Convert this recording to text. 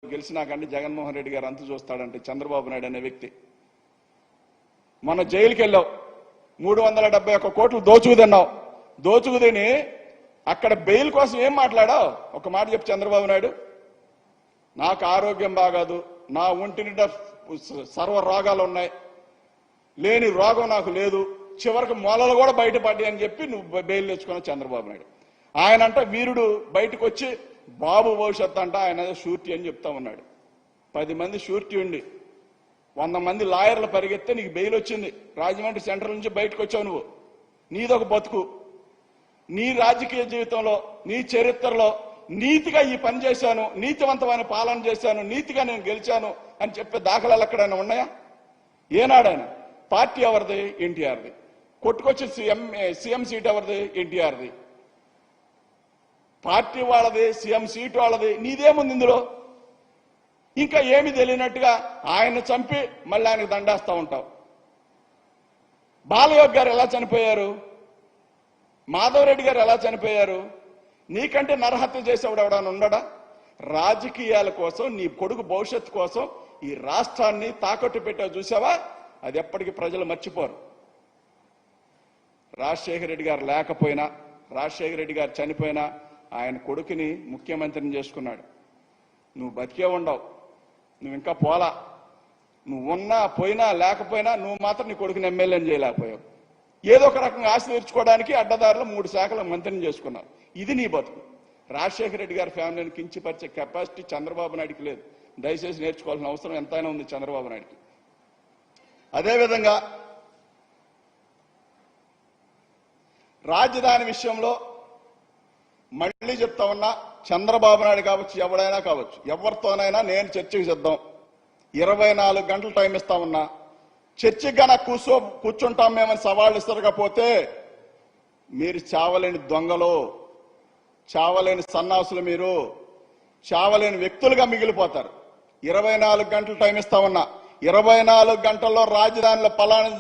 గెలిచినాకంటే జగన్మోహన్ రెడ్డి గారు అంతు చూస్తాడంటే చంద్రబాబు నాయుడు అనే వ్యక్తి. మన జైలుకి వెళ్ళావు, 371 కోట్లు దోచుకు తిన్నావు. దోచుకు తిని అక్కడ బెయిల్ కోసం ఏం మాట్లాడావు? ఒక మాట చెప్పు చంద్రబాబు నాయుడు. నాకు ఆరోగ్యం బాగాదు, నా ఒంటి నిండా సర్వ రోగాలు ఉన్నాయి, లేని రోగం నాకు లేదు, చివరికి మొలలు కూడా బయటపడ్డాయి అని చెప్పి నువ్వు బెయిల్ తెచ్చుకున్నావు చంద్రబాబు నాయుడు. ఆయన అంట వీరుడు బయటకు వచ్చి బాబు భవిష్యత్తు అంట ఆయన షూరిటీ అని చెప్తా ఉన్నాడు. 10 మంది షూరిటీ ఉండి 100 మంది లాయర్లు పరిగెత్తే నీకు బెయిల్ వచ్చింది. రాజమండ్రి సెంట్రల్ నుంచి బయటకు వచ్చావు నువ్వు. నీదొక బతుకు. నీ రాజకీయ జీవితంలో, నీ చరిత్రలో నీతిగా ఈ పని చేశాను, నీతివంతమైన పాలన చేశాను, నీతిగా నేను గెలిచాను అని చెప్పే దాఖలాలు ఎక్కడైనా ఉన్నాయా? ఏనాడైనా? పార్టీ ఎవరిది? ఎన్టీఆర్ది. కొట్టుకొచ్చి సీఎం సీట్ ఎవరిది? ఎన్టీఆర్ది. పార్టీ వాళ్ళది, సీఎం సీట్ వాళ్ళది, నీదేముంది ఇందులో? ఇంకా ఏమి తెలియనట్టుగా ఆయన్ని చంపి మళ్ళీ ఆయనకు దండేస్తా ఉంటావు. బాలయోగ్ గారు ఎలా చనిపోయారు? మాధవరెడ్డి గారు ఎలా చనిపోయారు? నీకంటే నరహత్య చేసేవాడు ఎవడన్నా ఉండడా? రాజకీయాల కోసం, నీ కొడుకు భవిష్యత్తు కోసం ఈ రాష్ట్రాన్ని తాకట్టు పెట్టావు చూసావా? అది ఎప్పటికీ ప్రజలు మర్చిపోరు. రాజశేఖర రెడ్డి గారు లేకపోయినా, రాజశేఖర రెడ్డి గారు చనిపోయినా ఆయన కొడుకుని ముఖ్యమంత్రిని చేసుకున్నాడు. నువ్వు బతికే ఉండవు, నువ్వు ఇంకా పోలా. నువ్వు ఉన్నా పోయినా లేకపోయినా నువ్వు మాత్రం నీ కొడుకుని ఎమ్మెల్యేని చేయలేకపోయావు. ఏదో ఒక రకంగా ఆశ తీర్చుకోవడానికి అడ్డదారులు 3 శాఖల మంత్రిని చేసుకున్నావు. ఇది నీ బతుకు. రాజశేఖర రెడ్డి గారి ఫ్యామిలీని కించిపరిచే కెపాసిటీ చంద్రబాబు నాయుడికి లేదు. దయచేసి నేర్చుకోవాల్సిన అవసరం ఎంతైనా ఉంది చంద్రబాబు నాయుడికి. అదేవిధంగా రాజధాని విషయంలో మళ్ళీ చెప్తా ఉన్నా, చంద్రబాబు నాయుడు కావచ్చు, ఎవడైనా కావచ్చు, ఎవరితోనైనా నేను చర్చకు సిద్ధం. 24 గంటలు టైం ఇస్తా ఉన్నా. చర్చకి గన కూర్చుంటాం మేమని సవాళ్ళు ఇస్తారకపోతే మీరు చావలేని దొంగలు, చావలేని సన్నాసులు, మీరు చావలేని వ్యక్తులుగా మిగిలిపోతారు. 24 గంటలు టైం ఇస్తా ఉన్నా. 24 గంటల్లో రాజధానిలో పలానా